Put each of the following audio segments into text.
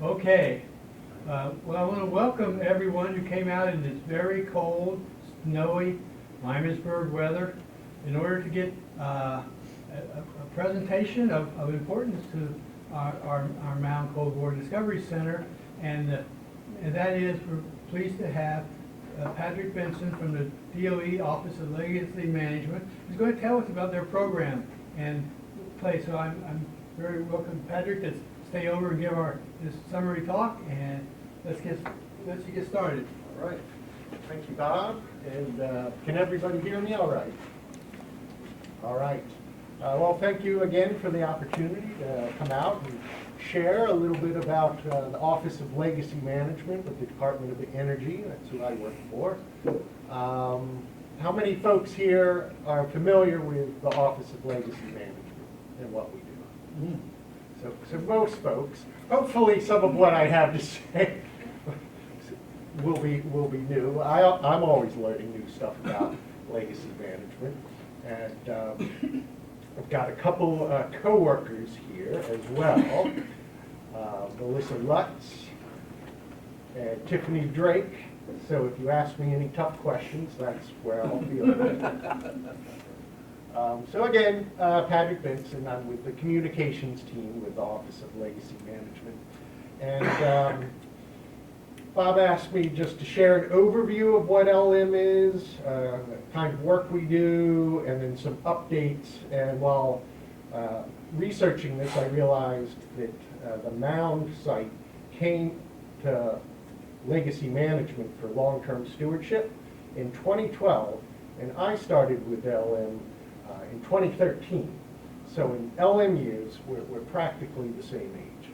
Okay. Well, I want to welcome everyone who came out in this very cold, snowy Miamisburg weather in order to get a presentation of importance to our Mound Cold War Discovery Center. And that is, we're pleased to have Padraic Benson from the DOE Office of Legacy Management, who's going to tell us about their program and play. So I'm very welcome, Padraic, to stay over and give this summary talk, and let's you get started. All right. Thank you, Bob. And can everybody hear me all right? All right. Well, thank you again for the opportunity to come out and share a little bit about the Office of Legacy Management of the Department of Energy. That's who I work for. How many folks here are familiar with the Office of Legacy Management and what we do? So most folks. Hopefully some of what I have to say will be new. I'm always learning new stuff about legacy management. And I've got a couple co-workers here as well. Melissa Lutz and Tiffany Drake. So if you ask me any tough questions, that's where I'll be. So again, Padraic Benson. I'm with the communications team with the Office of Legacy Management. And Bob asked me just to share an overview of what LM is, the kind of work we do, and then some updates. And while researching this, I realized that the Mound Site came to Legacy Management for long-term stewardship in 2012, and I started with LM in 2013. So in LM years, we're practically the same age.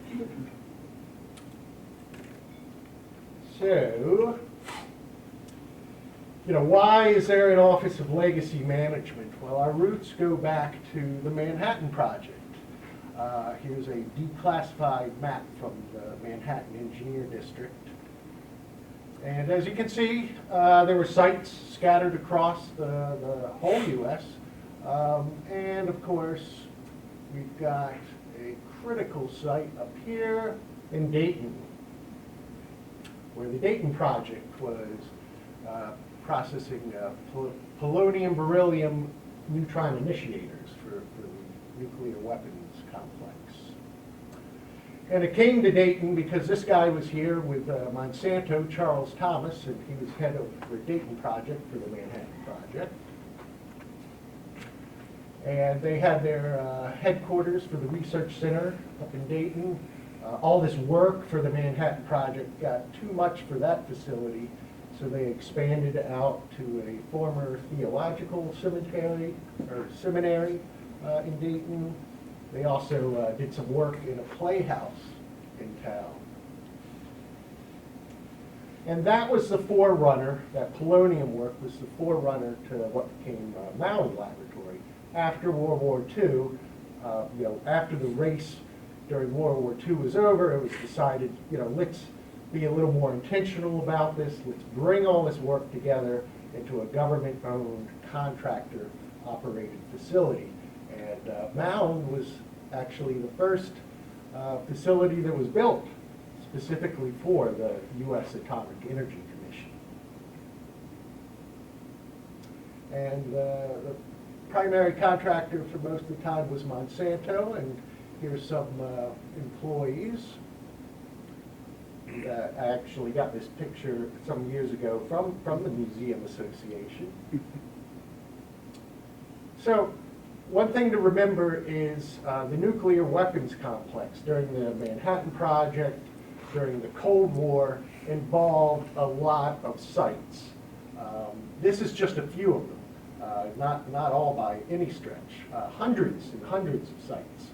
So, why is there an Office of Legacy Management? Well, our roots go back to the Manhattan Project. Here's a declassified map from the Manhattan Engineer District. And as you can see, there were sites scattered across the whole U.S. And of course, we've got a critical site up here in Dayton, where the Dayton Project was processing polonium, beryllium neutron initiators for the nuclear weapons complex. And it came to Dayton because this guy was here with Monsanto, Charles Thomas, and he was head of the Dayton Project for the Manhattan Project. And they had their headquarters for the research center up in Dayton. All this work for the Manhattan Project got too much for that facility, so they expanded out to a former theological seminary in Dayton. They also did some work in a playhouse in town. And that was the forerunner, that polonium work was the forerunner to what became Mound Laboratory. After World War II, after the race during World War II was over, it was decided, let's be a little more intentional about this. Let's bring all this work together into a government-owned, contractor-operated facility. And Mound was actually the first facility that was built specifically for the U.S. Atomic Energy Commission. And the primary contractor for most of the time was Monsanto, and here's some employees. I actually got this picture some years ago from the Museum Association. So one thing to remember is the nuclear weapons complex during the Manhattan Project, during the Cold War, involved a lot of sites. This is just a few of them, not all by any stretch. Hundreds and hundreds of sites.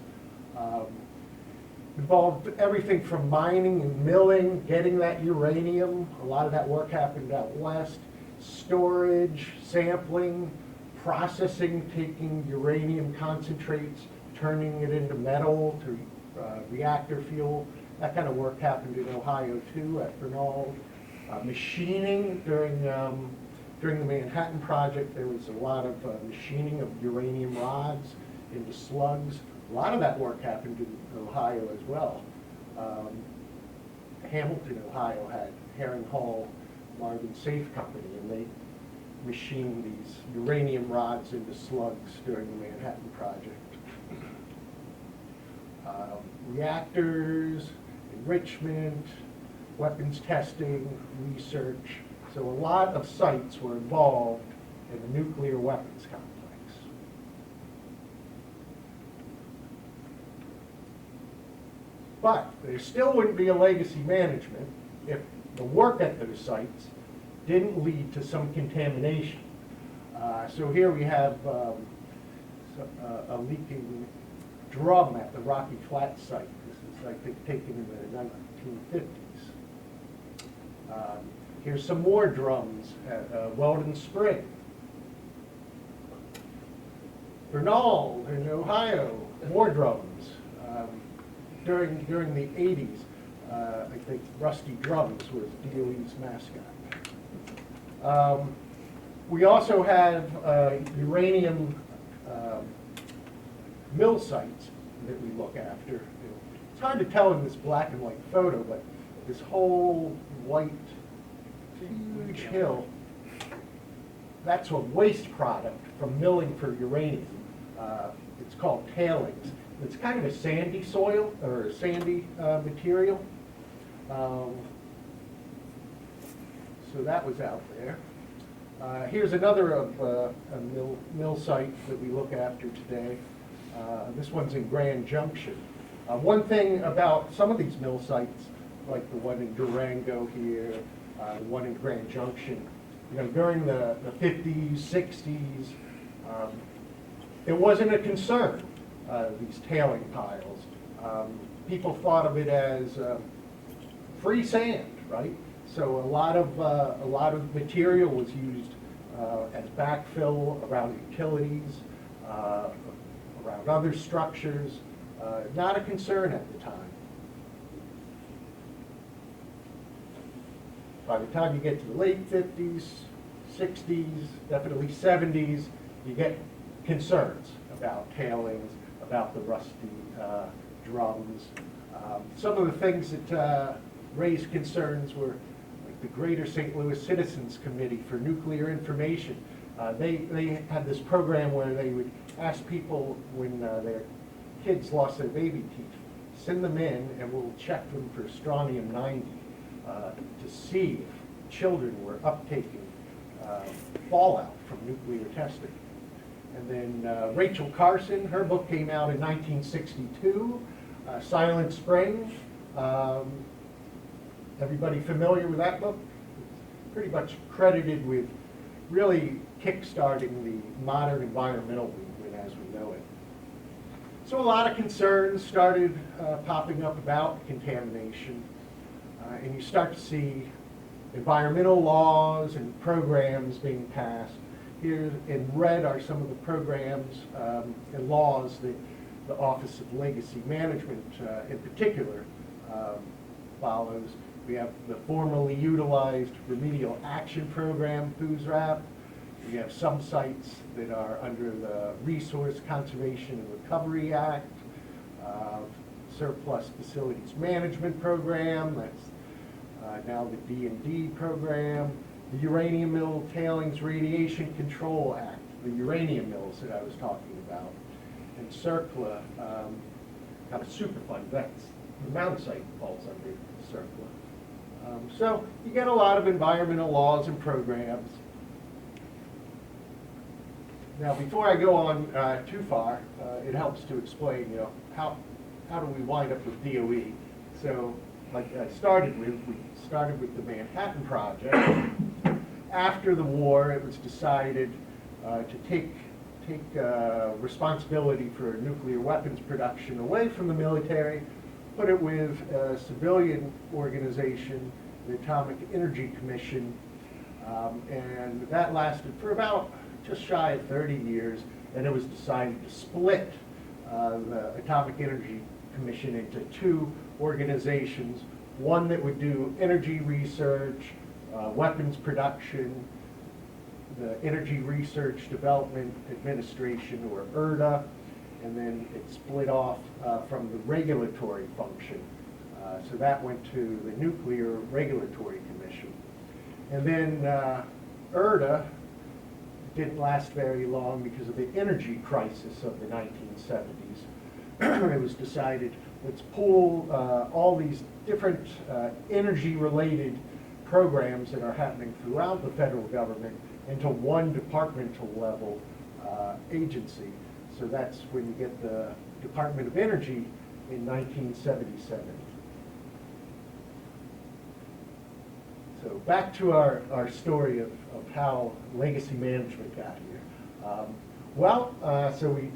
Involved everything from mining and milling, getting that uranium. A lot of that work happened out west. Storage, sampling, processing, taking uranium concentrates, turning it into metal to reactor fuel. That kind of work happened in Ohio too, at Fernald. Machining during the Manhattan Project, there was a lot of machining of uranium rods into slugs. A lot of that work happened in Ohio as well. Hamilton, Ohio had Herring Hall Marvin Safe Company, and they machined these uranium rods into slugs during the Manhattan Project. Reactors, enrichment, weapons testing, research. So a lot of sites were involved in the nuclear weapons complex. But there still wouldn't be a legacy management if the work at those sites didn't lead to some contamination. So here we have a leaking drum at the Rocky Flat site. This is, I think, taken in the 1950s. Here's some more drums at Weldon Spring. Bernal in Ohio, more drums. During the 80s, I think Rusty Drums was DOE's mascot. We also have uranium mill sites that we look after. It's hard to tell in this black and white photo, but this whole white, huge hill, that's a waste product from milling for uranium. It's called tailings. It's kind of a sandy soil, or a sandy material. So that was out there. Here's another of a mill site that we look after today. This one's in Grand Junction. One thing about some of these mill sites, like the one in Durango here, the one in Grand Junction, you know, during the 50s, 60s, it wasn't a concern, these tailing piles. People thought of it as free sand, right? So a lot of material was used as backfill around utilities, around other structures. Not a concern at the time. By the time you get to the late 50s, 60s, definitely 70s, you get concerns about tailings, about the rusty drums. Some of the things that raised concerns were like the Greater St. Louis Citizens Committee for Nuclear Information. They had this program where they would ask people when their kids lost their baby teeth, send them in and we'll check them for strontium-90 to see if children were uptaking fallout from nuclear testing. And then Rachel Carson, her book came out in 1962, Silent Spring. Everybody familiar with that book? It's pretty much credited with really kick-starting the modern environmental movement as we know it. So a lot of concerns started popping up about contamination, and you start to see environmental laws and programs being passed. Here in red are some of the programs and laws that the Office of Legacy Management in particular follows. We have the formerly utilized Remedial Action Program, FUSRAP. We have some sites that are under the Resource Conservation and Recovery Act, Surplus Facilities Management Program, that's now the D&D program, the Uranium Mill Tailings Radiation Control Act, the uranium mills that I was talking about, and CERCLA, kind of Superfund, that's the Mound Site falls under CERCLA. So you get a lot of environmental laws and programs. Now, before I go on too far, it helps to explain, you know, how do we wind up with DOE? So, like I started with, we started with the Manhattan Project. After the war, it was decided to take responsibility for nuclear weapons production away from the military, put it with a civilian organization, the Atomic Energy Commission, and that lasted for about just shy of 30 years, and it was decided to split the Atomic Energy Commission into two organizations, one that would do energy research, weapons production, the Energy Research Development Administration, or ERDA, and then it split off from the regulatory function So that went to the Nuclear Regulatory Commission. And then ERDA didn't last very long because of the energy crisis of the 1970s. It was decided, let's pool all these different energy-related programs that are happening throughout the federal government into one departmental level agency. So that's when you get the Department of Energy in 1977. So back to our story of how legacy management got here. So we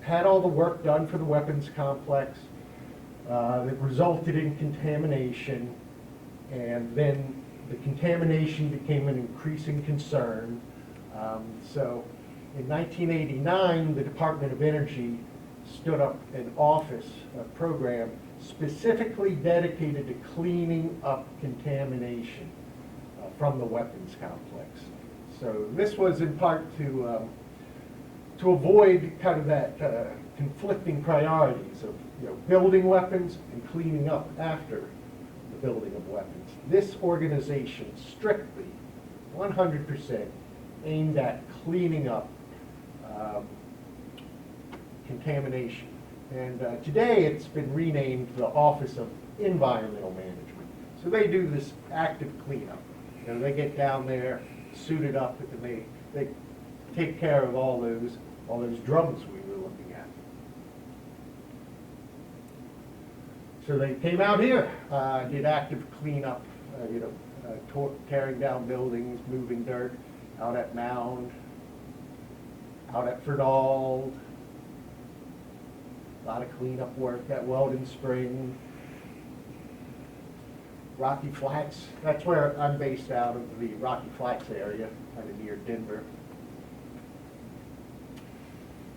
had all the work done for the weapons complex that resulted in contamination, and then the contamination became an increasing concern. So in 1989, the Department of Energy stood up an office, a program specifically dedicated to cleaning up contamination from the weapons complex. So this was in part to avoid kind of that conflicting priorities of building weapons and cleaning up after the building of weapons. This organization strictly, 100%, aimed at cleaning up contamination. And today it's been renamed the Office of Environmental Management. So they do this active cleanup. They get down there, suited up, and they take care of all those drums we were looking at. So they came out here, did active cleanup, tearing down buildings, moving dirt, out at Mound, out at Frederick. A lot of cleanup work at Weldon Spring, Rocky Flats. That's where I'm based out of, the Rocky Flats area, kind of near Denver.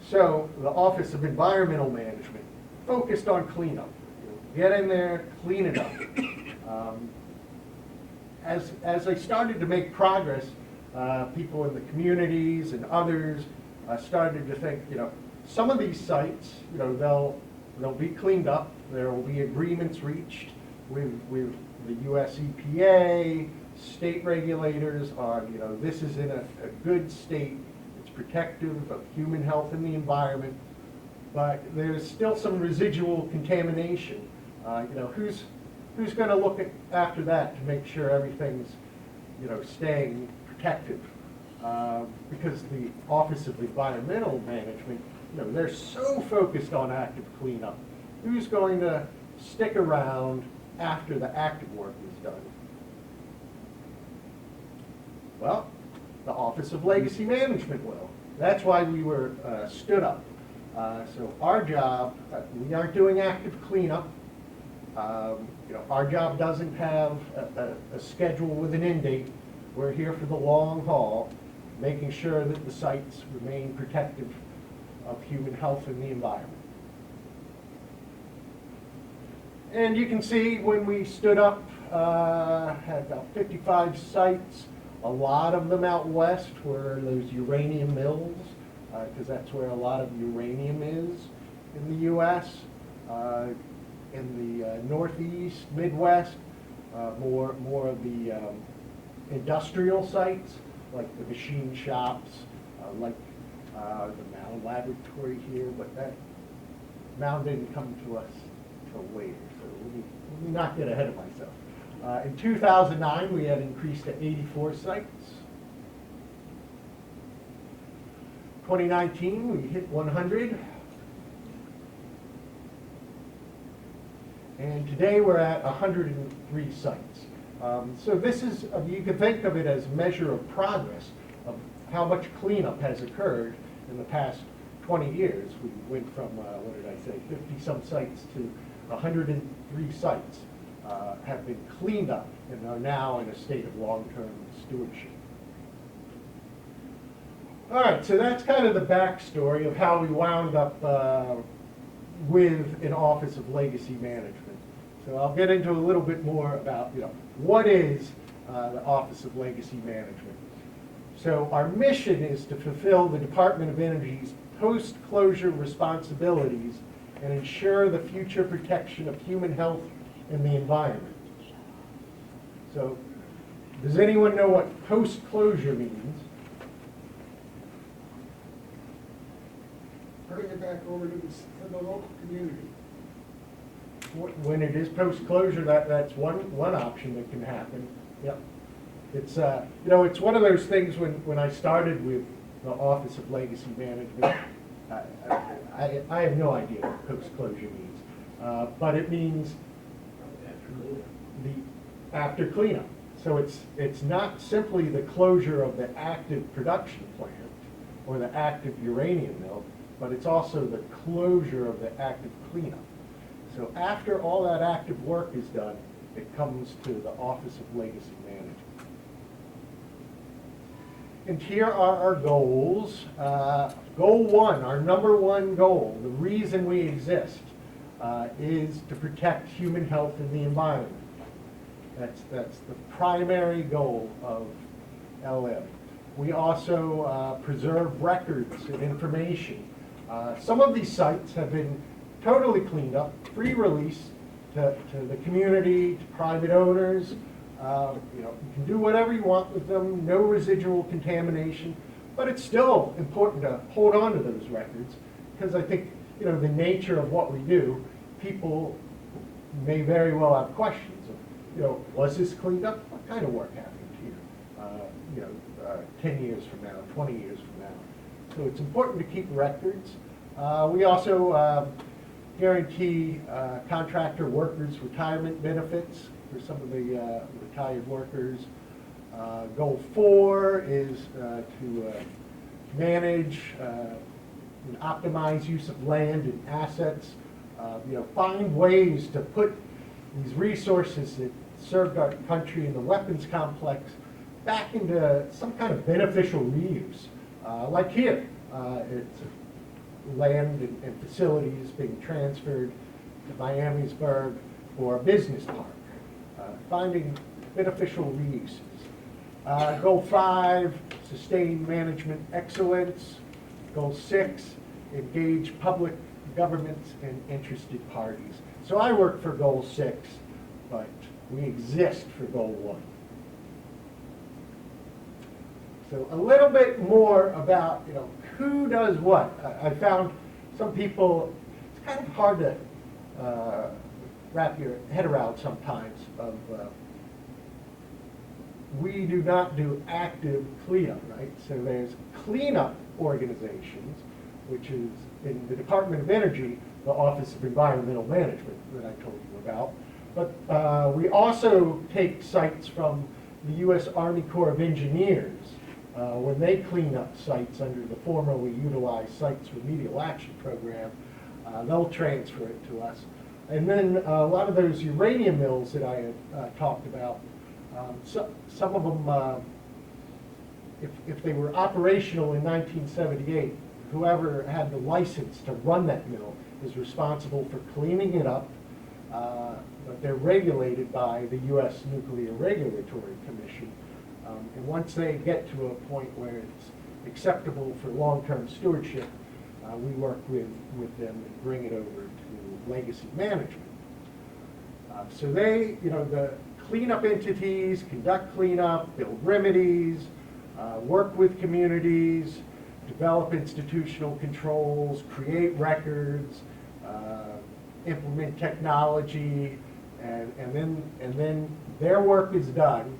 So the Office of Environmental Management focused on cleanup. Get in there, clean it up. As they started to make progress, people in the communities and others started to think, some of these sites, they'll be cleaned up. There will be agreements reached with the U.S. EPA, state regulators on, this is in a good state. It's protective of human health and the environment. But there's still some residual contamination. Who's going to look after that to make sure everything's, staying protective? Because the Office of Environmental Management, they're so focused on active cleanup. Who's going to stick around after the active work is done? Well, the Office of Legacy Management will. That's why we were stood up. So our job, we aren't doing active cleanup. Our job doesn't have a schedule with an end date. We're here for the long haul, making sure that the sites remain protective of human health and the environment. And you can see when we stood up, had about 55 sites. A lot of them out west were those uranium mills, because that's where a lot of uranium is in the U.S. In the Northeast, Midwest, more of the industrial sites, like the machine shops, like the Mound laboratory here, but that Mound didn't come to us until later, so let me not get ahead of myself. In 2009, we had increased to 84 sites. 2019, we hit 100. And today we're at 103 sites. So this is, you can think of it as a measure of progress of how much cleanup has occurred in the past 20 years. We went from, 50-some sites to 103 sites have been cleaned up and are now in a state of long-term stewardship. All right, so that's kind of the backstory of how we wound up with an Office of Legacy Management. So I'll get into a little bit more about, what is the Office of Legacy Management. So our mission is to fulfill the Department of Energy's post-closure responsibilities and ensure the future protection of human health and the environment. So, does anyone know what post-closure means? Turning it back over to the local community. When it is post-closure, that's one option that can happen. Yep. It's it's one of those things when I started with the Office of Legacy Management, I have no idea what post-closure means, but it means the after cleanup. So it's not simply the closure of the active production plant or the active uranium mill, but it's also the closure of the active cleanup. So after all that active work is done, it comes to the Office of Legacy Management. And here are our goals. Goal 1, our number 1 goal, the reason we exist, is to protect human health and the environment. That's the primary goal of LM. We also preserve records and information. Some of these sites have been totally cleaned up, free release to the community, to private owners. You can do whatever you want with them, no residual contamination, but it's still important to hold on to those records because I think, the nature of what we do, people may very well have questions of, was this cleaned up? What kind of work happened here? 10 years from now, 20 years from now. So it's important to keep records. We also guarantee contractor workers retirement benefits for some of the retired workers. Goal 4 is to manage and optimize use of land and assets. Find ways to put these resources that served our country in the weapons complex back into some kind of beneficial reuse. Like here, it's land and facilities being transferred to Miamisburg for a business park. Finding beneficial reuses. Goal 5, sustain management excellence. Goal 6, engage public governments and interested parties. So I work for Goal 6, but we exist for Goal 1. So a little bit more about, who does what. I found some people, it's kind of hard to wrap your head around sometimes of, we do not do active cleanup, right? So there's cleanup organizations, which is in the Department of Energy, the Office of Environmental Management that I told you about. But we also take sites from the U.S. Army Corps of Engineers when they clean up sites under the formerly utilized Sites Remedial Action Program. They'll transfer it to us. And then a lot of those uranium mills that I had talked about, some of them, if they were operational in 1978, whoever had the license to run that mill is responsible for cleaning it up, but they're regulated by the U.S. Nuclear Regulatory Commission. And once they get to a point where it's acceptable for long-term stewardship, we work with them and bring it over to Legacy Management. So they, the cleanup entities conduct cleanup, build remedies, work with communities, develop institutional controls, create records, implement technology, and then their work is done.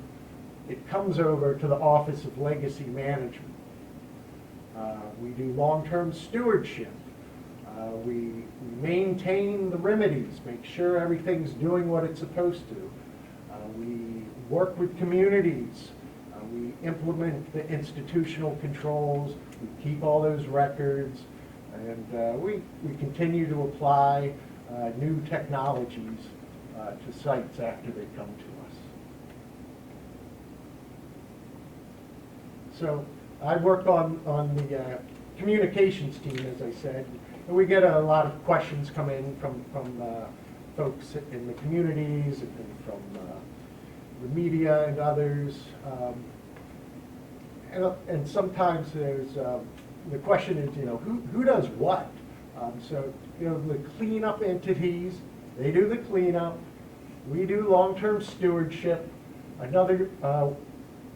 It comes over to the Office of Legacy Management. We do long-term stewardship. We maintain the remedies, make sure everything's doing what it's supposed to. We work with communities. We implement the institutional controls. We keep all those records. And we continue to apply new technologies to sites after they come to us. So I work on the communications team, as I said, and we get a lot of questions come in from folks in the communities and from the media and others. And sometimes there's the question is, who does what? So the cleanup entities, they do the cleanup. We do long-term stewardship. Another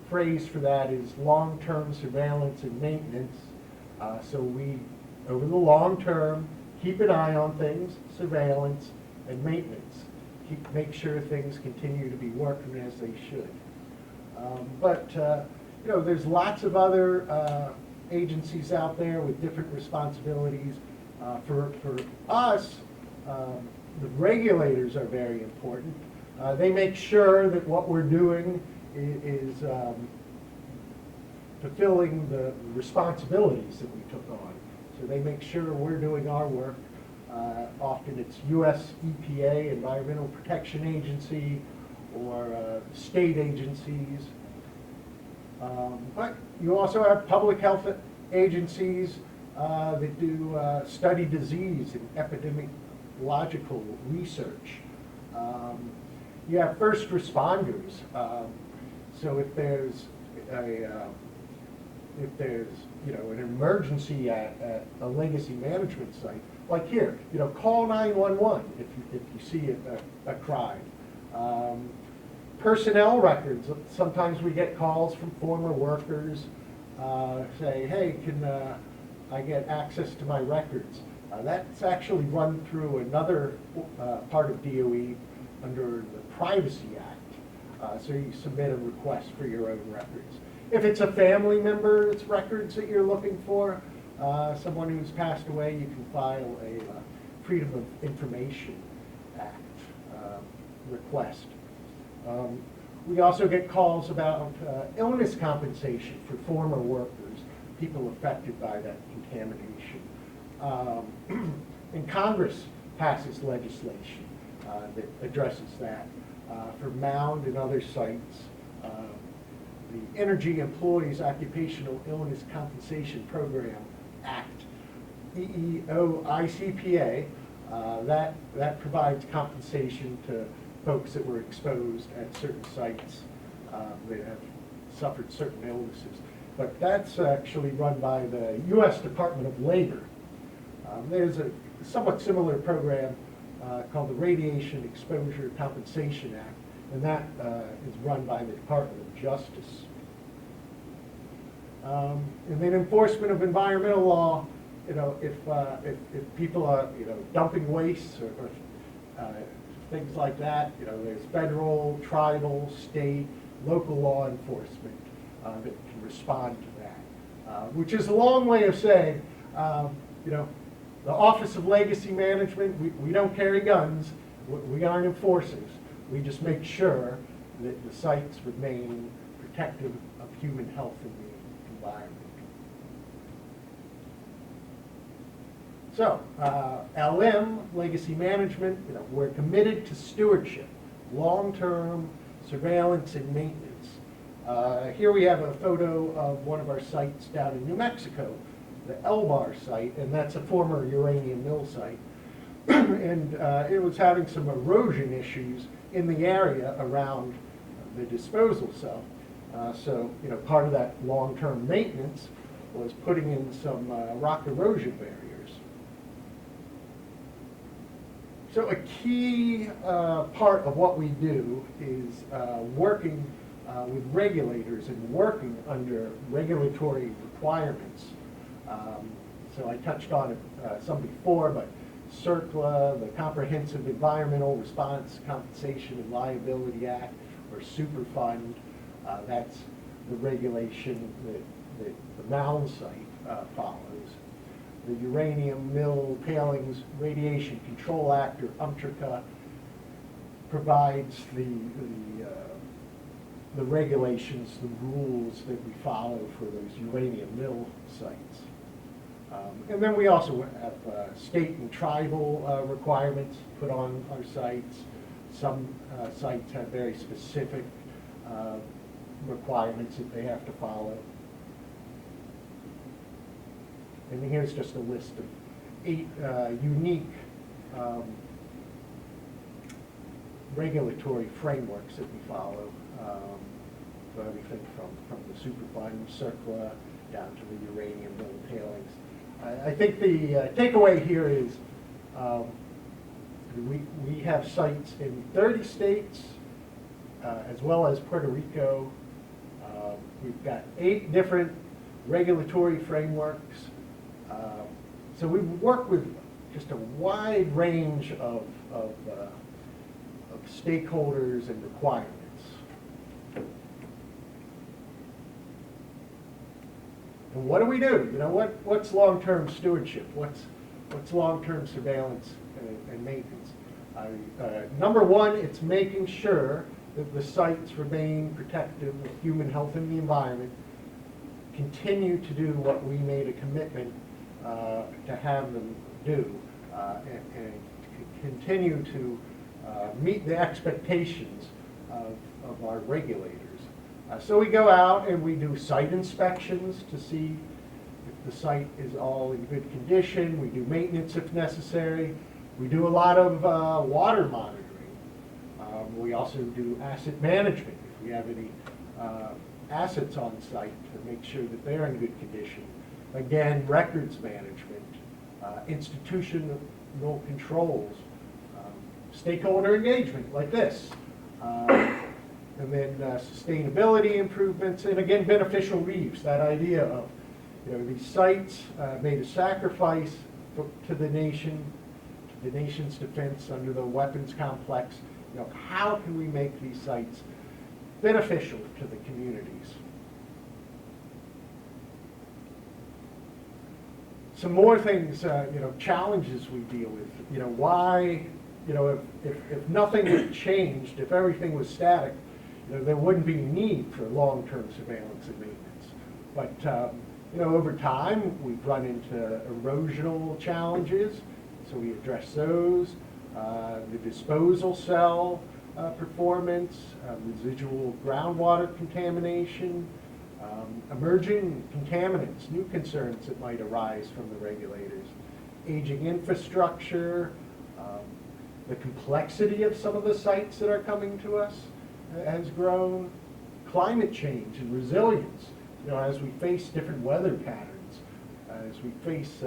phrase for that is long-term surveillance and maintenance. So we, over the long term, keep an eye on things, surveillance and maintenance. Make sure things continue to be working as they should. There's lots of other agencies out there with different responsibilities. For us, the regulators are very important. They make sure that what we're doing is fulfilling the responsibilities that we took on. So they make sure we're doing our work. Often it's U.S. EPA, Environmental Protection Agency, or state agencies. But you also have public health agencies that do study disease and epidemiological research. You have first responders. So if there's an emergency at a legacy management site, like here, call 911 if you see a crime. Personnel records. Sometimes we get calls from former workers say, hey, can I get access to my records? That's actually run through another part of DOE under the Privacy Act. So you submit a request for your own records. If it's a family member's records that you're looking for, someone who's passed away, you can file a Freedom of Information Act request. We also get calls about illness compensation for former workers, people affected by that contamination. And Congress passes legislation that addresses that. For Mound and other sites, the Energy Employees Occupational Illness Compensation Program Act, EEOICPA, that provides compensation to folks that were exposed at certain sites that have suffered certain illnesses. But that's actually run by the U.S. Department of Labor. There's a somewhat similar program called the Radiation Exposure Compensation Act, and that is run by the Department of Justice. And then enforcement of environmental law, if people are dumping waste or things like that, there's federal, tribal, state, local law enforcement that can respond to that. Which is a long way of saying, the Office of Legacy Management, we don't carry guns, we aren't enforcers. We just make sure that the sites remain protective of human health and the environment. So, LM, Legacy Management, we're committed to stewardship, long-term surveillance and maintenance. Here we have a photo of one of our sites down in New Mexico, the Elbar site, and that's a former uranium mill site. And it was having some erosion issues in the area around the disposal cell. So, part of that long-term maintenance was putting in some rock erosion barriers. So a key part of what we do is working with regulators and working under regulatory requirements. So I touched on it some before, but CERCLA, the Comprehensive Environmental Response, Compensation and Liability Act, or Superfund, that's the regulation that the Mound Site follows. The Uranium Mill Tailings Radiation Control Act, or UMTRCA, provides the regulations, the rules that we follow for those uranium mill sites. And then we also have state and tribal requirements put on our sites. Some sites have very specific requirements that they have to follow. And here's just a list of 8 unique regulatory frameworks that we follow. So everything from the Superfund, CERCLA, down to the uranium mill tailings. I think the takeaway here is We have sites in 30 states, as well as Puerto Rico. We've got 8 different regulatory frameworks. So we work with just a wide range of stakeholders and requirements. And what do we do? You know, what's long-term stewardship? What's long-term surveillance and maintenance? Number one, it's making sure that the sites remain protective of human health and the environment, continue to do what we made a commitment to have them do, and continue to meet the expectations of our regulators. So we go out and we do site inspections to see if the site is all in good condition. We do maintenance if necessary. We do a lot of water monitoring. We also do asset management if we have any assets on site to make sure that they're in good condition. Again, records management, institutional controls, stakeholder engagement like this. And then sustainability improvements, and again, beneficial reuse, that idea of, you know, these sites made a sacrifice to the nation, to the nation's defense under the weapons complex. You know, how can we make these sites beneficial to the communities? Some more things, you know, challenges we deal with. You know, why, you know, if nothing had changed, if everything was static, you know, there wouldn't be need for long-term surveillance and maintenance. But, you know, over time, we've run into erosional challenges, so we address those. The disposal cell performance, residual groundwater contamination, emerging contaminants, new concerns that might arise from the regulators, aging infrastructure, the complexity of some of the sites that are coming to us has grown, climate change and resilience. You know, as we face different weather patterns, as we face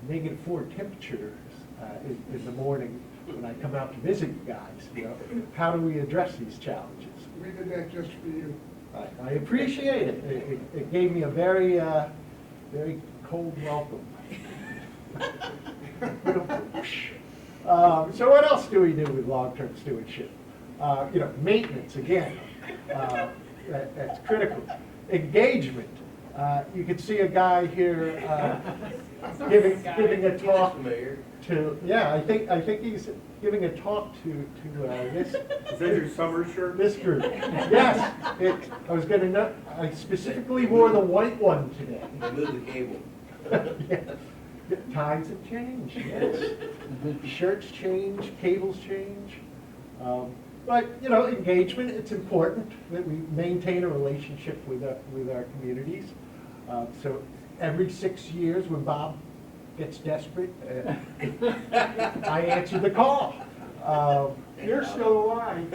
-4 temperatures in the morning when I come out to visit you guys, you know, how do we address these challenges? We did that just for you. I appreciate it. It gave me a very, very cold welcome. So what else do we do with long-term stewardship? You know, maintenance, again, that's critical. Engagement. You can see a guy here giving a talk to, yeah, I think he's giving a talk to this. Is that your summer shirt? This group. Yes. I was going to know, I specifically wore the white one today. They moved the cable. Yes. Times have changed, yes. Shirts change, cables change. But, you know, engagement, it's important that we maintain a relationship with our communities. So every 6 years when Bob gets desperate, I answer the call. You're still alive.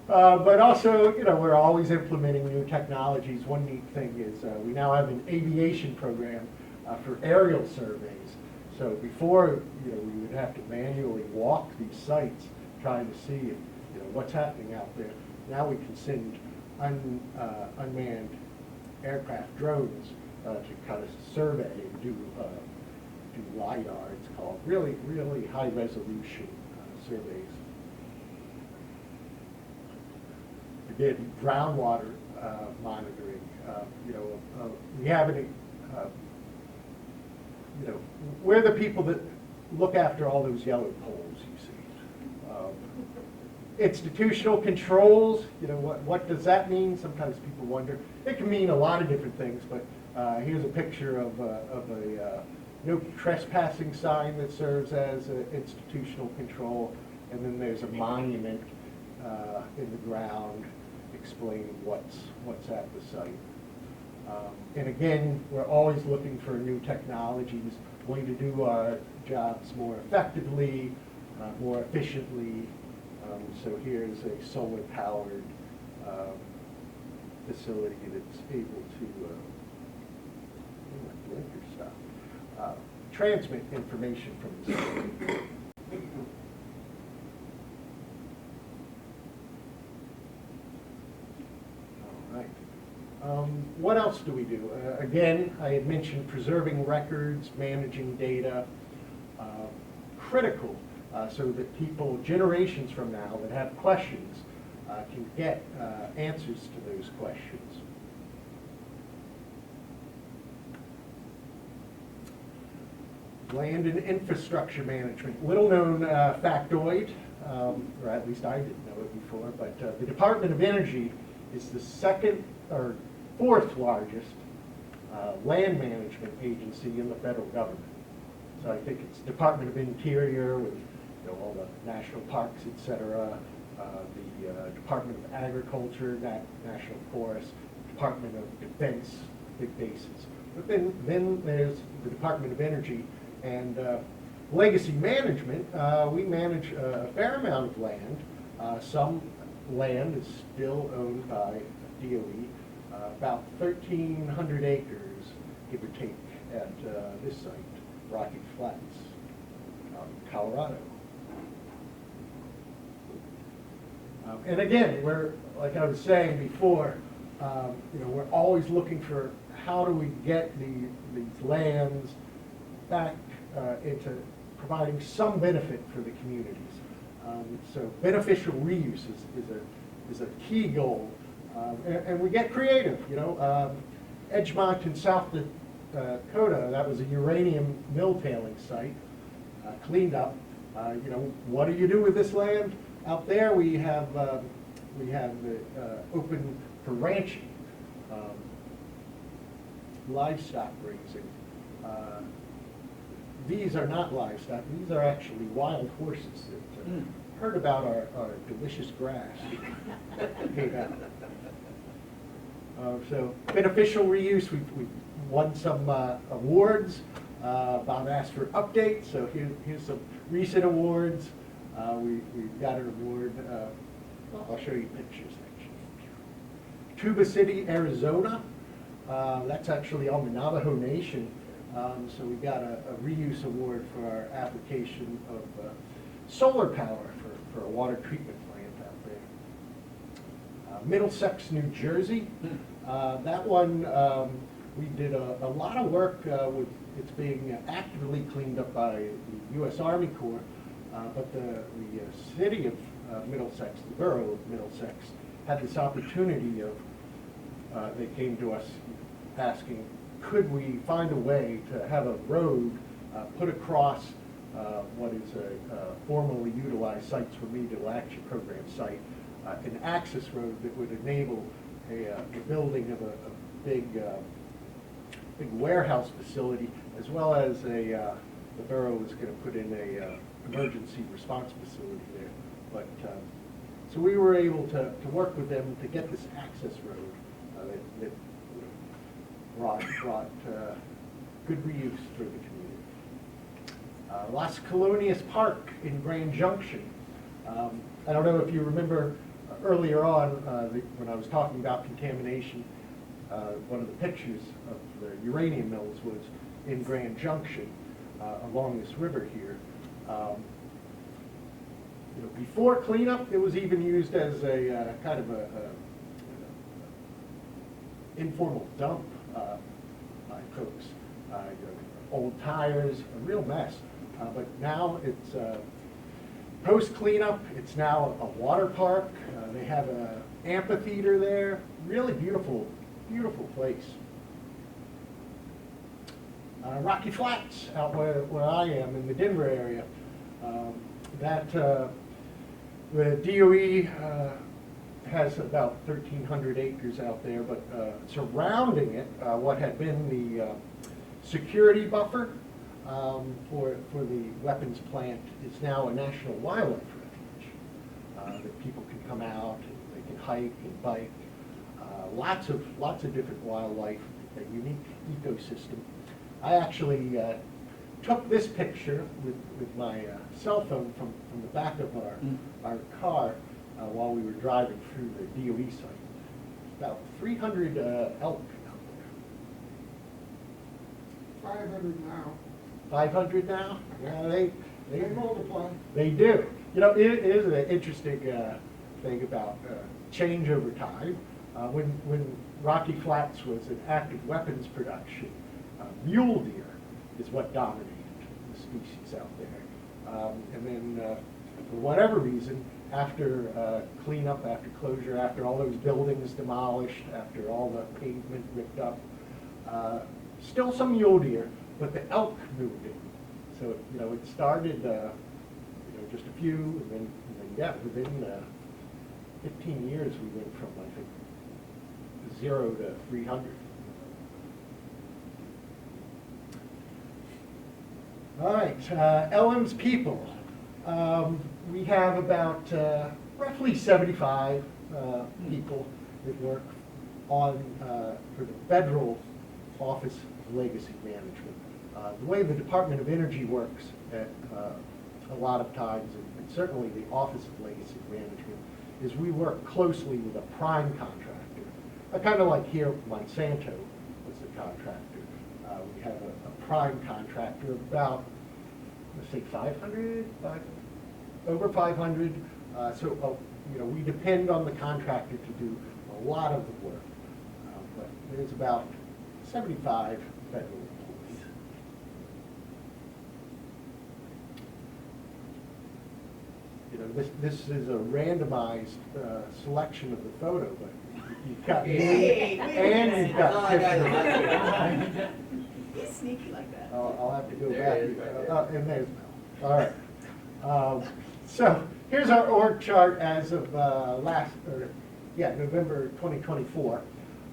But also, you know, we're always implementing new technologies. One neat thing is we now have an aviation program for aerial surveys. So before, you know, we would have to manually walk these sites trying to see, you know, what's happening out there. Now we can send unmanned aircraft drones to kind of survey and do LiDAR, it's called, really, really high resolution surveys. Again, groundwater monitoring. You know, we have any, you know, we're the people that look after all those yellow poles you see. Institutional controls, you know, what does that mean? Sometimes people wonder. It can mean a lot of different things, but here's a picture of a no trespassing sign that serves as institutional control, and then there's a monument in the ground explaining what's at the site. And again, we're always looking for new technologies, way to do our jobs more effectively, more efficiently. So here's a solar-powered facility that's able to blinker stuff. Transmit information from the site. All right. What else do we do? Again, I had mentioned preserving records, managing data, critical, so that people generations from now that have questions can get answers to those questions. Land and infrastructure management, little known factoid, or at least I didn't know it before, but the Department of Energy is the second or fourth largest land management agency in the federal government. So I think it's Department of Interior with all the national parks, et cetera, the Department of Agriculture, National Forests, Department of Defense, big bases. But then there's the Department of Energy and Legacy Management. We manage a fair amount of land. Some land is still owned by DOE, about 1,300 acres, give or take, at this site, Rocky Flats, Colorado. And again, we're, like I was saying before, we're always looking for how do we get these lands back into providing some benefit for the communities. So beneficial reuse is a key goal, and we get creative. Edgemont in South Dakota, that was a uranium mill tailing site, cleaned up. What do you do with this land? Out there, we have open for ranching, livestock raising. These are not livestock; these are actually wild horses that heard about our delicious grass. Came out. So beneficial reuse. We've won some awards. Bob asked for updates, so here's some recent awards. We've got an award. I'll show you pictures actually. Tuba City, Arizona. That's actually on the Navajo Nation. So we got a reuse award for our application of solar power for a water treatment plant out there. Middlesex, New Jersey. That one, we did a lot of work with. It's being actively cleaned up by the U.S. Army Corps, but the city of Middlesex, the borough of Middlesex, had this opportunity of, they came to us asking, could we find a way to have a road put across what is a formerly utilized Sites Remedial Action Program site, an access road that would enable the building of a big warehouse facility, as well as the borough was going to put in a emergency response facility there. But so we were able to work with them to get this access road that brought good reuse for the community. Las Colonias Park in Grand Junction. I don't know if you remember earlier on when I was talking about contamination, one of the pictures of the uranium mills was in Grand Junction along this river here. Before cleanup, it was even used as a kind of a informal dump by folks. Old tires, a real mess. But now it's post cleanup. It's now a water park. They have an amphitheater there. Really beautiful, beautiful place. Rocky Flats, out where I am in the Denver area. The DOE has about 1,300 acres out there, but surrounding it, what had been the security buffer for the weapons plant is now a national wildlife refuge that people can come out, and they can hike and bike. Lots of different wildlife, a unique ecosystem. I actually took this picture with my cell phone from the back of our car while we were driving through the DOE site. About 300 elk out 500 now. 500 now? Yeah, They multiply. they do. You know, it is an interesting thing about change over time. When Rocky Flats was an active weapons production, mule deer is what dominated the species out there. And then, for whatever reason, after cleanup, after closure, after all those buildings demolished, after all the pavement ripped up, still some mule deer, but the elk moved in. So, you know, it started, just a few, and then yeah, within 15 years, we went from, I think, 0 to 300. All right, Ellen's people. We have about roughly 75 people that work on for the Federal Office of Legacy Management. The way the Department of Energy works at a lot of times, and certainly the Office of Legacy Management, is we work closely with a prime contractor. Kind of like here, Monsanto was the contractor. We have a prime contractor, about, let's say, 500, over 500. So, we depend on the contractor to do a lot of the work. But there's about 75 federal employees. This is a randomized selection of the photo, but you've got me and you've got Tiffany. He's sneaky like that. I'll have to go back. And there's Mel. All right. So here's our org chart as of November 2024.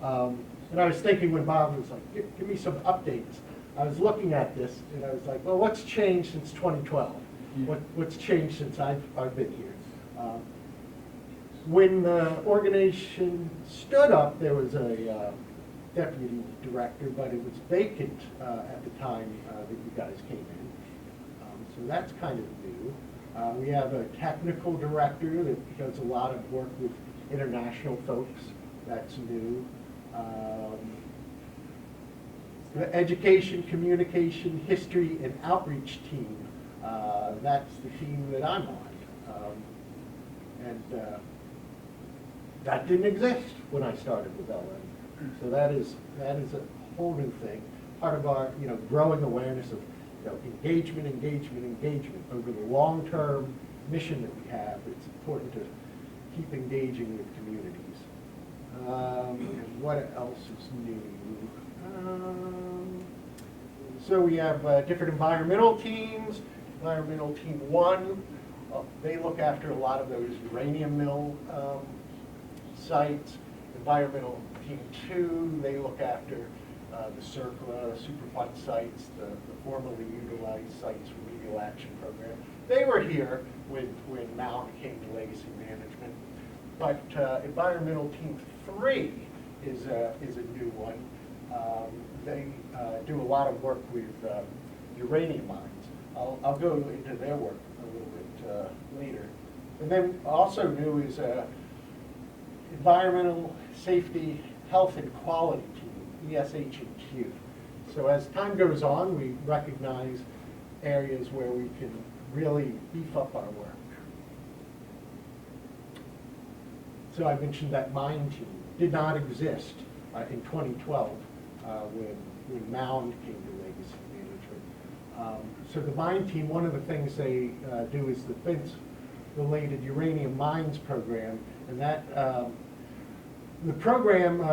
And I was thinking when Bob was like, give me some updates. I was looking at this and I was like, well, what's changed since 2012? What's changed since I've been here? When the organization stood up, there was a deputy director, but it was vacant at the time that you guys came in. So that's kind of new. We have a technical director that does a lot of work with international folks. That's new. The education, communication, history, and outreach team. That's the team that I'm on. And that didn't exist when I started with LM. So that is a whole new thing. Part of our growing awareness of engagement over the long-term mission that we have. It's important to keep engaging with communities. And what else is new? So we have different environmental teams. Environmental Team 1, they look after a lot of those uranium mill sites. Environmental Team 2, they look after the CERCLA, Superfund sites, the formerly utilized sites remedial action program. They were here when Mound came to Legacy Management. But Environmental Team 3 is a new one. They do a lot of work with uranium mines. I'll go into their work a little bit later. And then also new is Environmental Safety, Health and Quality Team, ESH&Q. So as time goes on, we recognize areas where we can really beef up our work. So I mentioned that mine team did not exist in 2012 when Mound came to Legacy Management. So the mine team, one of the things they do is the defense-related uranium mines program, and that the program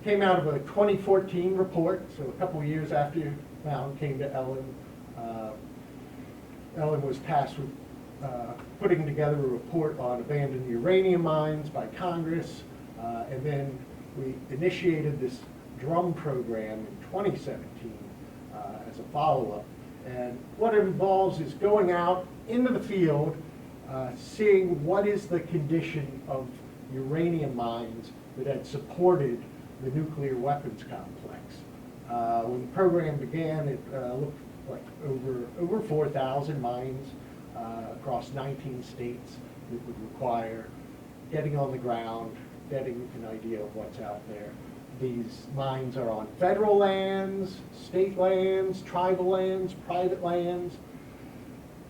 came out of a 2014 report, so a couple of years after Mound came to Ellen. Ellen was tasked with putting together a report on abandoned uranium mines by Congress, and then we initiated this drum program in 2017 as a follow-up. And what it involves is going out into the field, seeing what is the condition of uranium mines that had supported the nuclear weapons complex. When the program began, it looked like over 4,000 mines across 19 states that would require getting on the ground, getting an idea of what's out there. These mines are on federal lands, state lands, tribal lands, private lands.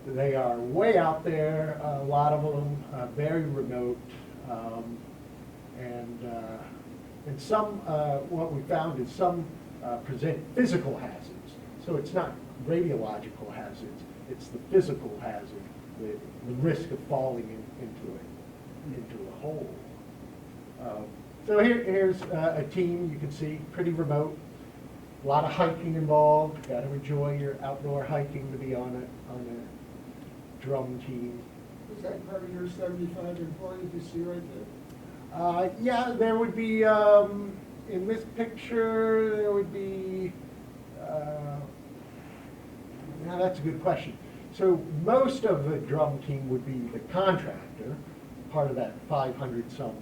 They are way out there, a lot of them, very remote. And some, what we found is some present physical hazards. So it's not radiological hazards, it's the physical hazard, the risk of falling into a hole. So here's a team, you can see, pretty remote. A lot of hiking involved. Got to enjoy your outdoor hiking to be on a drum team. Is that part of your 75 employees you see right there? Yeah, there would be, in this picture, there would be, now that's a good question. So most of the drum team would be the contractor, part of that 500 some,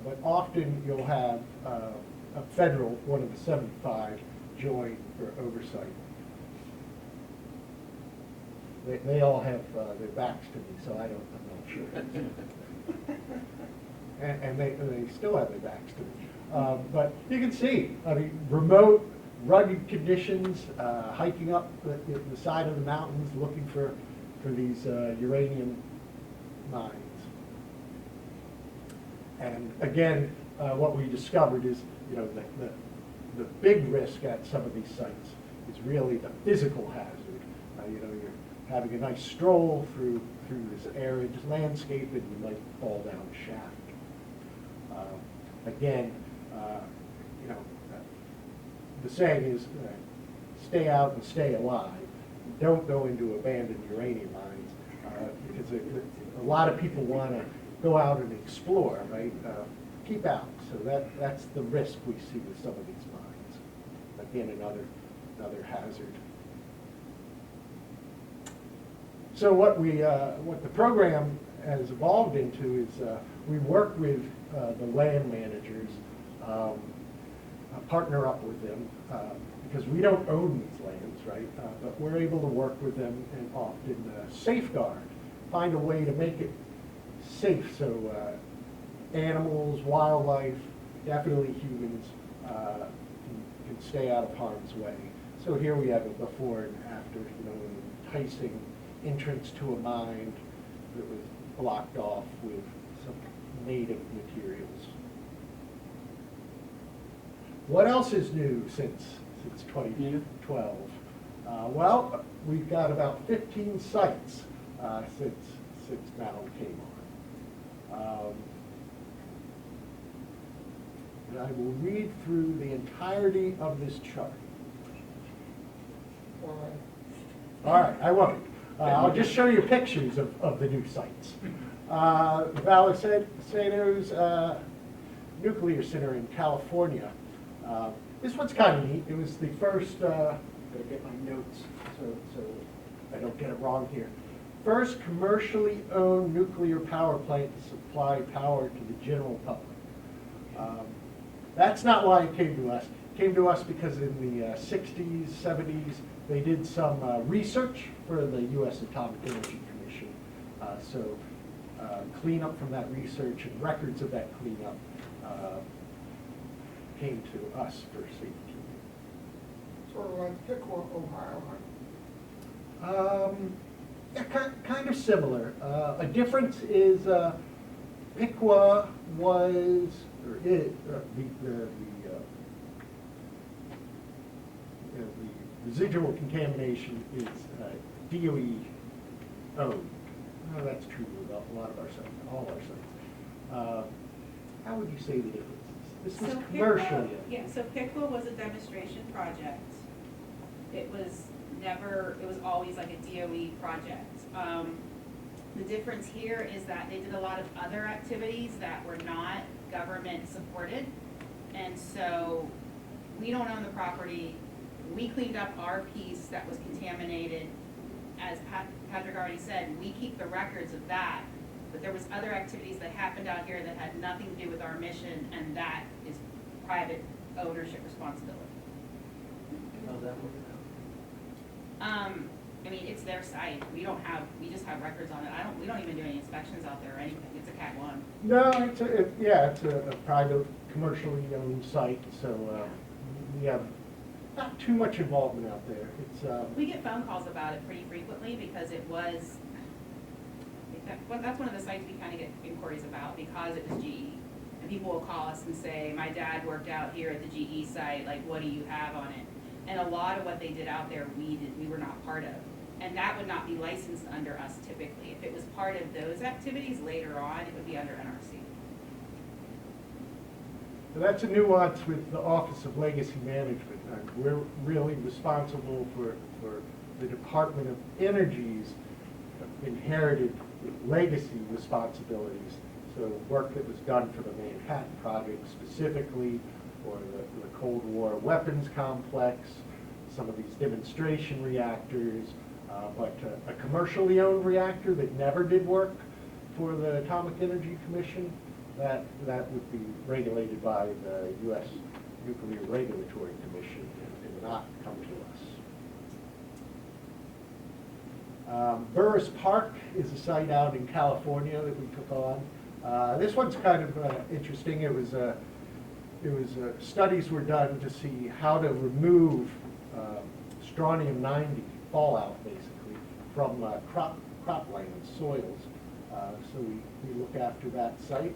but often you'll have a federal, one of the 75, join for oversight. They all have their backs to me, so I'm not sure. And they still have their backs to me. But you can see, I mean, remote, rugged conditions, hiking up the side of the mountains, looking for these uranium mines. And again, what we discovered is, you know, the big risk at some of these sites is really the physical hazard. You know, you're having a nice stroll through this arid landscape and you might fall down a shaft. Again, you know, the saying is, stay out and stay alive. Don't go into abandoned uranium mines, because a lot of people want to go out and explore, right? Keep out. So that's the risk we see with some of these mines. Again, another hazard. So what the program has evolved into is we work with the land managers, partner up with them, because we don't own these lands, right? But we're able to work with them and often safeguard, find a way to make it safe so animals, wildlife, definitely humans can stay out of harm's way. So here we have a before and after, you know, an enticing entrance to a mine that was blocked off with some native materials. What else is new since 2012? Well, we've got about 15 sites since Mound came on. And I will read through the entirety of this chart. All right, I won't. I'll just show you pictures of the new sites. Vallesanos Nuclear Center in California. This one's kind of neat. It was the first, gotta get my notes so I don't get it wrong here. First commercially owned nuclear power plant to supply power to the general public. That's not why it came to us. It came to us because in the 60s, 70s, they did some research for the U.S. Atomic Energy Commission. So cleanup from that research and records of that cleanup came to us for safety. Sort of like Piqua, Ohio, Yeah, kind of similar. A difference is Piqua was, or is, the residual contamination is DOE owned. Well, that's true about a lot of our sites, all our sites. How would you say the difference is? This was commercially. Yeah, so Piqua was a demonstration project. It was always like a DOE project. The difference here is that they did a lot of other activities that were not government supported. And so we don't own the property. We cleaned up our piece that was contaminated. As Padraic already said, we keep the records of that. But there was other activities that happened out here that had nothing to do with our mission, and that is private ownership responsibility. How's that working out? I mean, it's their site. We just have records on it. We don't even do any inspections out there or anything. It's a Cat 1. No, it's a private commercially owned site, so we have not too much involvement out there. It's We get phone calls about it pretty frequently because it was, that's one of the sites we kind of get inquiries about because it was GE. And people will call us and say, my dad worked out here at the GE site, like, what do you have on it? And a lot of what they did out there, we were not part of. And that would not be licensed under us typically. If it was part of those activities later on, it would be under NRC. So that's a nuance with the Office of Legacy Management. We're really responsible for the Department of Energy's inherited legacy responsibilities. So work that was done for the Manhattan Project specifically, or the Cold War weapons complex, some of these demonstration reactors, but a commercially owned reactor that never did work for the Atomic Energy Commission, that would be regulated by the U.S. Nuclear Regulatory Commission and not come to us. Burris Park is a site out in California that we took on. This one's kind of interesting. It was studies were done to see how to remove strontium-90 fallout, basically, from cropland soils. So we look after that site.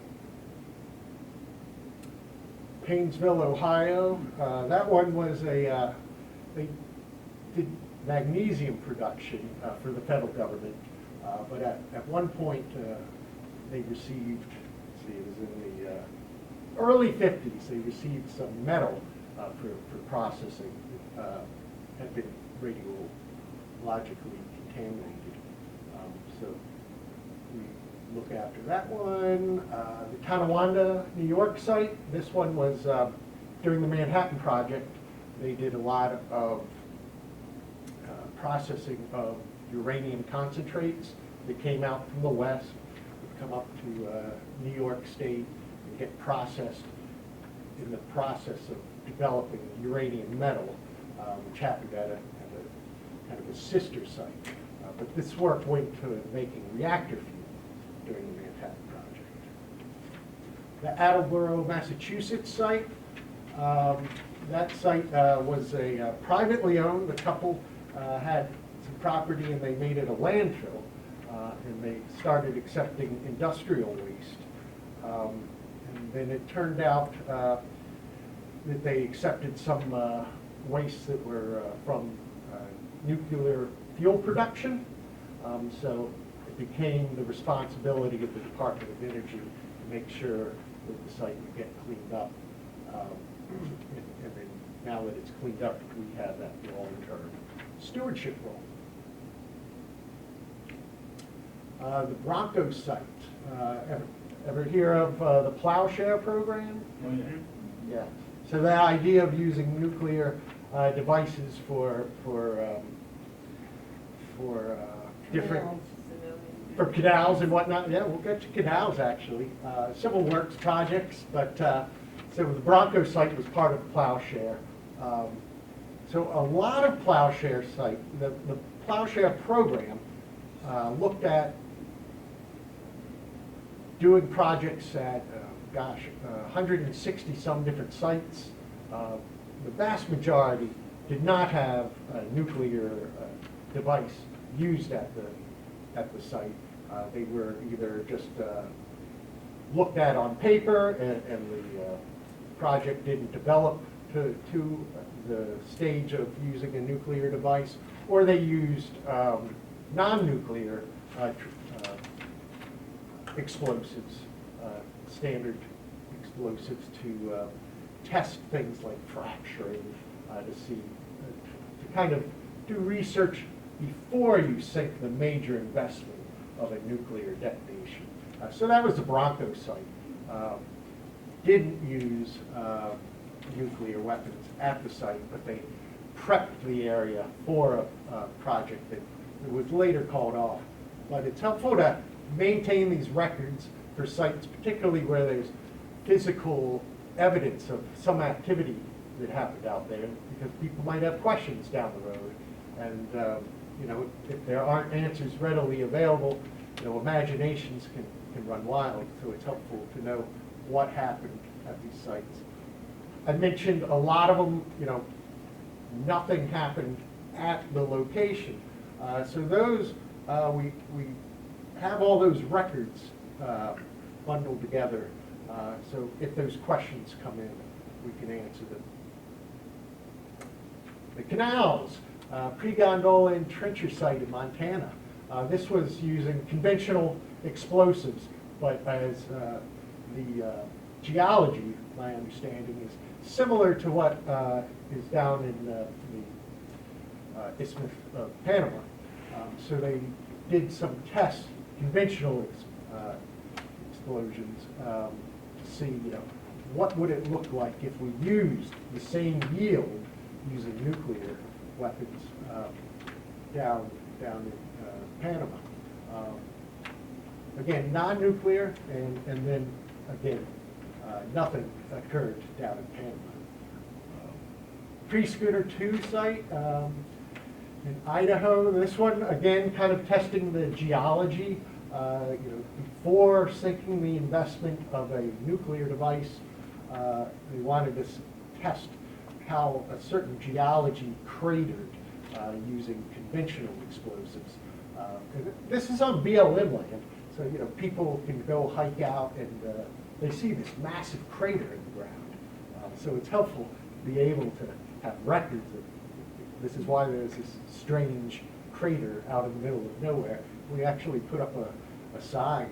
Painesville, Ohio. That one was they did magnesium production for the federal government, but at one point they received, let's see, it was in the early 50s, they received some metal for processing that had been radiologically contaminated. So we look after that one. The Tonawanda, New York site, this one was during the Manhattan Project. They did a lot of processing of uranium concentrates that came out from the west, would come up to New York State and get processed in the process of developing uranium metal, which happened at a kind of a sister site. But this work went to making reactor fuel during the Manhattan Project. The Attleboro, Massachusetts site, that site was a privately owned. The couple had some property and they made it a landfill, and they started accepting industrial waste. And then it turned out that they accepted some wastes that were from nuclear fuel production. So it became the responsibility of the Department of Energy to make sure that the site would get cleaned up. And then now that it's cleaned up, we have that long-term stewardship role. The Bronco site. Ever hear of the plowshare program? Oh, yeah. Yeah. So the idea of using nuclear devices for different for canals and whatnot. Yeah, we'll get to canals actually. Civil works projects, but so the Bronco site was part of plowshare. So a lot of plowshare site, the plowshare program looked at doing projects at, 160 some different sites. The vast majority did not have a nuclear device used at the site. They were either just looked at on paper, and the project didn't develop to the stage of using a nuclear device, or they used non-nuclear explosives, standard explosives to test things like fracturing, to see, to kind of do research before you sink the major investment of a nuclear detonation. So that was the Bronco site. Didn't use nuclear weapons at the site, but they prepped the area for a project that was later called off. But it's helpful to maintain these records for sites, particularly where there's physical evidence of some activity that happened out there, because people might have questions down the road. And you know, if there aren't answers readily available, you know, imaginations can run wild. So it's helpful to know what happened at these sites. I mentioned a lot of them, nothing happened at the location. So those, we have all those records bundled together. So if those questions come in, we can answer them. The canals, pre-gondola and trencher site in Montana. This was using conventional explosives, but as the geology, my understanding, is similar to what is down in the Isthmus of Panama. So they did some tests, conventional explosions, to see, what would it look like if we used the same yield using nuclear weapons down in Panama. Again, non-nuclear, and then again, nothing occurred down in Panama. Pre-Schooner 2 site in Idaho. This one, again, kind of testing the geology. Before sinking the investment of a nuclear device, they wanted to test how a certain geology cratered using conventional explosives. This is on BLM land, so people can go hike out and they see this massive crater in the ground. So it's helpful to be able to have records of this is why there's this strange crater out in the middle of nowhere. We actually put up a sign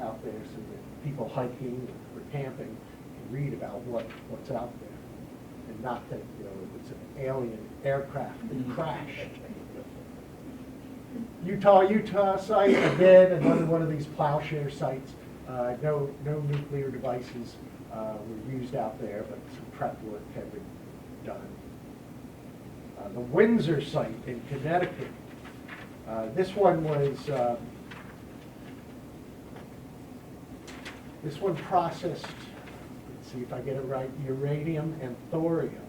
out there so that people hiking or camping can read about what's out there, and not that it's an alien aircraft that crashed. Utah site, again, another one of these plowshare sites. No nuclear devices were used out there, but some prep work had been done. The Windsor site in Connecticut. This one was, this one processed, let's see if I get it right, uranium and thorium.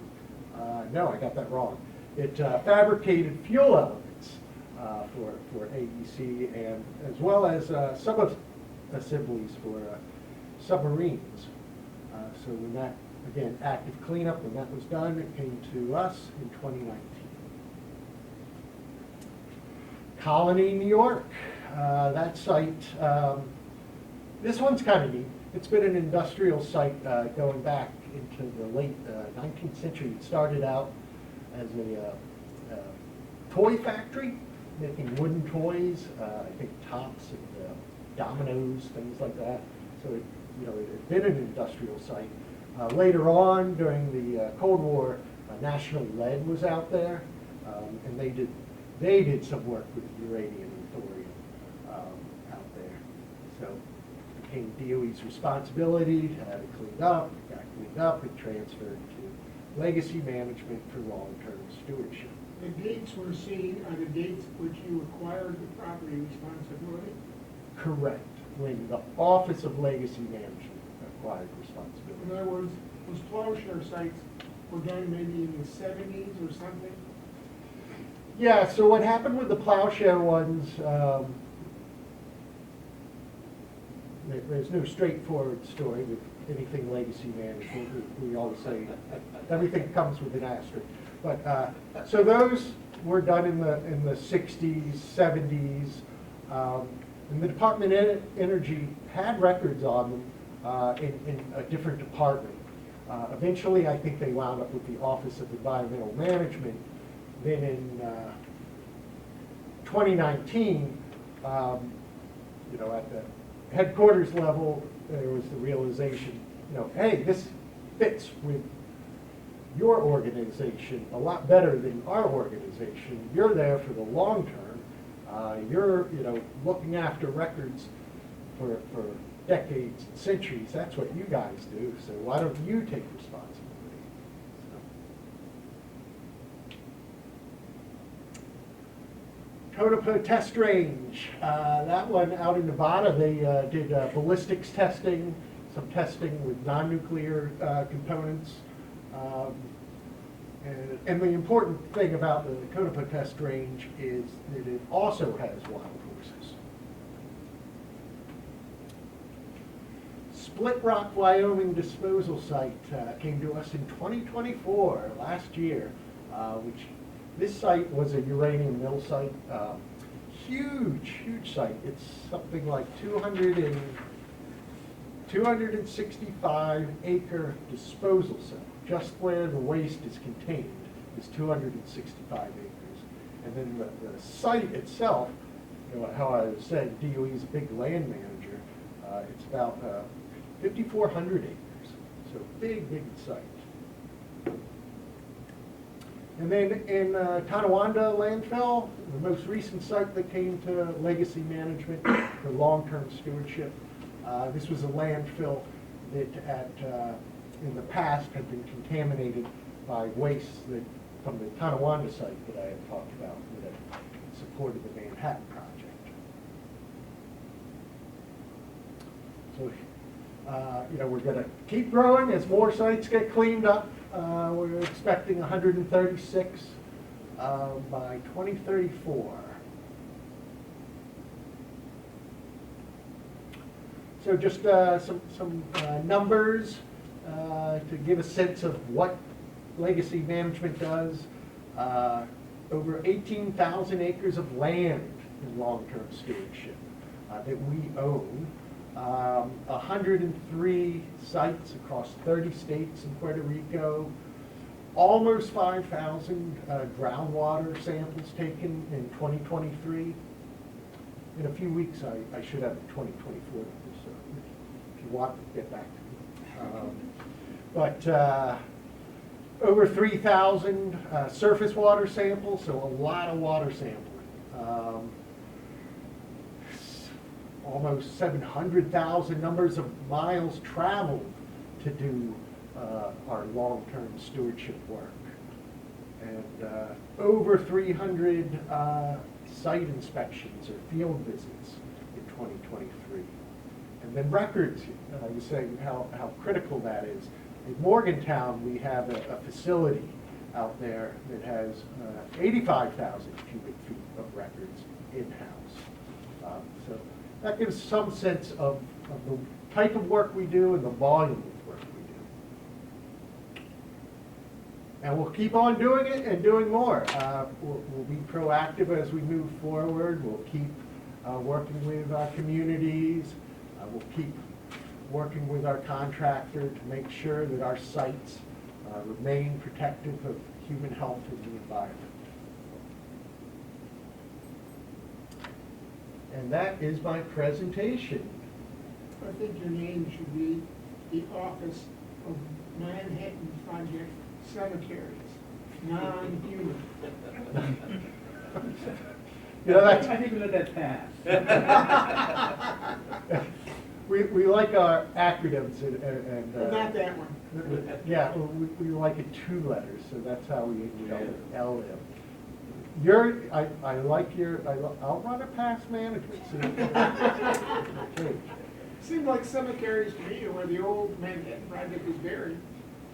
No, I got that wrong. It fabricated fuel elements for AEC, and as well as sub-assemblies for submarines. So when that, again, active cleanup, when that was done, it came to us in 2019. Colony, New York, that site, this one's kind of neat. It's been an industrial site going back into the late 19th century. It started out as a toy factory, making wooden toys, I think tops and dominoes, things like that. So it had been an industrial site. Later on, during the Cold War, National Lead was out there, and they did some work with uranium and thorium out there. So it became DOE's responsibility to have it cleaned up. It got cleaned up and transferred to Legacy Management for long-term stewardship. The dates we're seeing are the dates which you acquired the property responsibility? Correct. When the Office of Legacy Management acquired responsibility. In other words, those plowshare sites were done maybe in the 70s or something? Yeah, so what happened with the plowshare ones, there's no straightforward story with anything legacy management. We always say everything comes with an asterisk. But so those were done in the 60s, 70s, and the Department of Energy had records on them in a different department. Eventually, I think they wound up with the Office of Environmental Management. Then in 2019, at the headquarters level, there was the realization, hey, this fits with your organization a lot better than our organization. You're there for the long term. You're, looking after records for decades and centuries. That's what you guys do. So why don't you take responsibility? Tonopah Test Range. That one out in Nevada, they did ballistics testing, some testing with non-nuclear components. And the important thing about the Tonopah Test Range is that it also has wild horses. Split Rock, Wyoming disposal site came to us in 2024, last year, which this site was a uranium mill site. Huge site. It's something like 265 acre disposal site. Just where the waste is contained is 265 acres. And then the site itself, you know, how I was saying, DOE is a big land manager. It's about 5,400 acres, so big site. And then in Tonawanda landfill, the most recent site that came to Legacy Management for long-term stewardship. This was a landfill that in the past had been contaminated by waste that, from the Tonawanda site that I had talked about that had supported the Manhattan project. So, you know, we're going to keep growing as more sites get cleaned up. We're expecting 136 by 2034. So just some numbers to give a sense of what Legacy Management does. Over 18,000 acres of land in long-term stewardship that we own. 103 sites across 30 states in Puerto Rico. Almost 5,000 groundwater samples taken in 2023. In a few weeks, I should have the 2024 numbers, so if you want, get back to me. Over 3,000 surface water samples, so a lot of water sampling. Almost 700,000 numbers of miles traveled to do our long-term stewardship work. And over 300 site inspections or field visits in 2023. And then records, I was saying how critical that is. In Morgantown, we have a facility out there that has 85,000 cubic feet of records in-house. So that gives some sense of the type of work we do and the volume of work we do. And we'll keep on doing it and doing more. We'll be proactive as we move forward. We'll keep working with our communities. We'll keep working with our contractor to make sure that our sites remain protective of human health and the environment. And that is my presentation. I think your name should be the Office of Manhattan Project Cemeteries, non-human. You know, that's, I think we let that pass. we like our acronyms and Not that one. yeah, we like it 2 letters, so that's how we LM. I'll run a past management. So okay. Seemed like cemeteries to me where the old Manhattan Project is buried.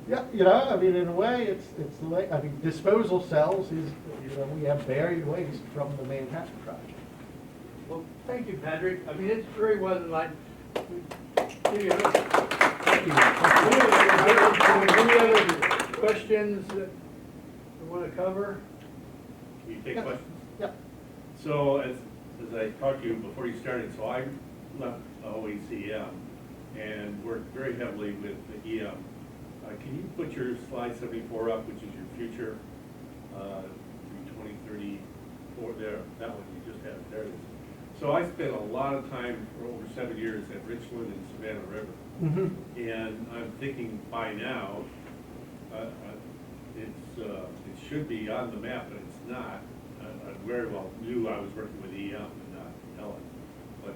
Yeah, you know, I mean, in a way, it's like, I mean, disposal cells is, you know, we have buried waste from the Manhattan Project. Well, thank you, Padraic. I mean, it really wasn't like, Thank you. any other questions that you want to cover? Can you take questions? Yeah. So as I talked to you before you started, so I left OECM and worked very heavily with the EM. Can you put your slide 74 up, which is your future through 2034 there? That one you just had, there it is. So I spent a lot of time for over 7 years at Richland and Savannah River. Mm-hmm. And I'm thinking by now, it should be on the map, but it's not. I very well knew I was working with EM and not Ellen. But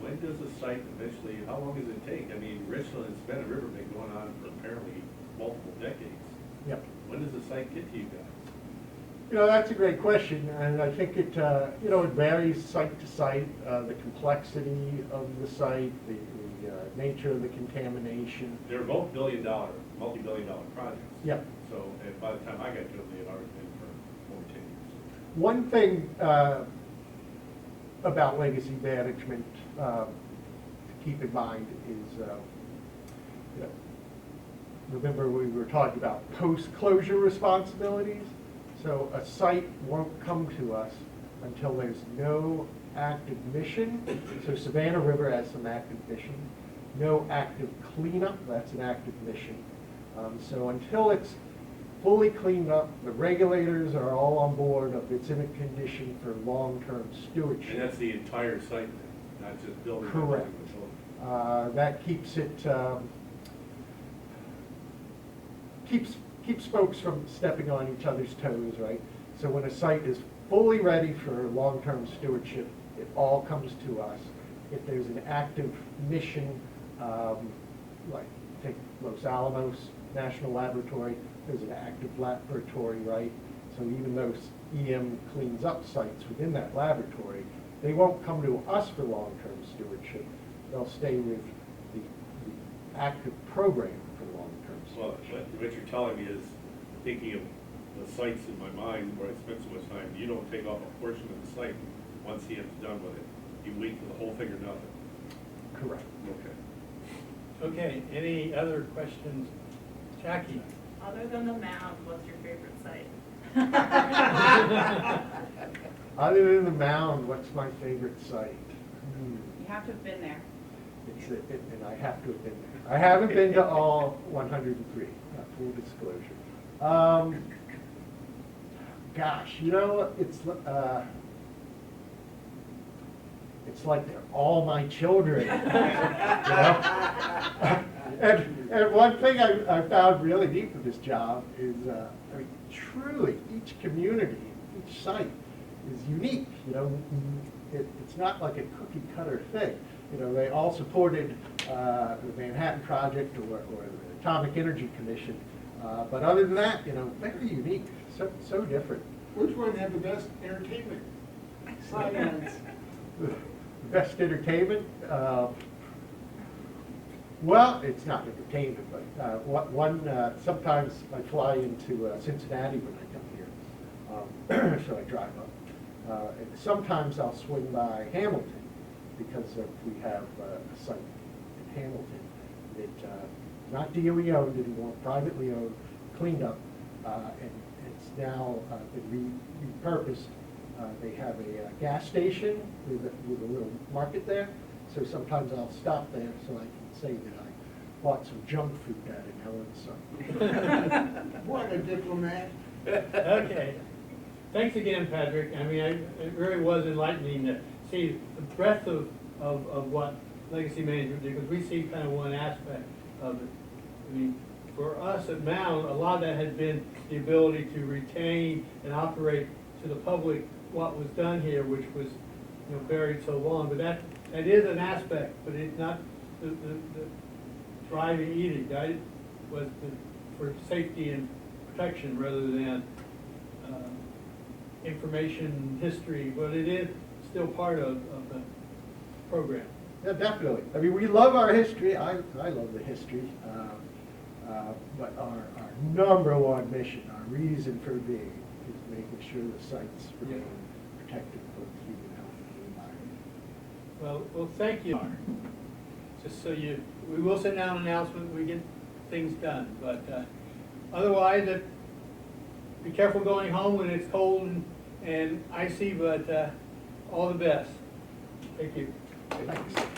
when does the site eventually, how long does it take? I mean, Richland and Savannah River have been going on for apparently multiple decades. Yep. When does the site get to you guys? You know, that's a great question, and I think it, you know, it varies site to site, the complexity of the site, the nature of the contamination. They're both multi-billion-dollar projects. Yep. So, and by the time I got to them, they had already been for over 10 years. One thing about legacy management to keep in mind is remember we were talking about post-closure responsibilities. So a site won't come to us until there's no active mission. So Savannah River has some active mission. No active cleanup, that's an active mission. So until it's fully cleaned up, the regulators are all on board of it's in a condition for long-term stewardship. And that's the entire site, not just building. Correct. That keeps it, keeps folks from stepping on each other's toes, right? So when a site is fully ready for long-term stewardship, it all comes to us. If there's an active mission, like take Los Alamos National Laboratory, there's an active laboratory, right? So even though EM cleans up sites within that laboratory, they won't come to us for long-term stewardship. They'll stay with the active program for long-term Well, stewardship. what you're telling me is, thinking of the sites in my mind where I spent so much time, you don't take off a portion of the site once he is done with it. You wait for the whole thing or nothing. Correct. Okay. Okay, any other questions? Jackie? Other than the mound, what's your favorite site? Other than the mound, what's my favorite site? You have to have been there. And I have to have been there. I haven't been to all 103, full disclosure. Gosh, you know, it's like they're all my children. You know? And one thing I found really neat with this job is, I mean, truly, each community, each site is unique. You know, it's not like a cookie cutter thing. You know, they all supported the Manhattan Project or the Atomic Energy Commission, but other than that, you know, very unique, so different. Which one had the best entertainment? Silence. The best entertainment? Well, it's not entertainment, but sometimes I fly into Cincinnati when I come here, so I drive up. And sometimes I'll swing by Hamilton because we have a site in Hamilton that not DOE owned anymore, privately owned, cleaned up, and it's now been repurposed. They have a gas station with a little market there, so sometimes I'll stop there so I can say that I bought some junk food out in Helen's site. What a diplomat. Okay. Thanks again, Patrick. I mean, it really was enlightening to see the breadth of what legacy management did, because we see kind of one aspect of it. I mean, for us at Mound, a lot of that had been the ability to retain and operate to the public what was done here, which was, you know, buried so long. But that is an aspect, but it's not the driving edict. Right? Was for safety and protection rather than information history, but it is still part of the program. Yeah, definitely. I mean, we love our history. I love the history. But our number one mission, our reason for being, is making sure the sites remain protected for human health and the environment. Well, thank you. Just so we will send out an announcement when we get things done, but otherwise, be careful going home when it's cold and icy, but all the best. Thank you. Thanks.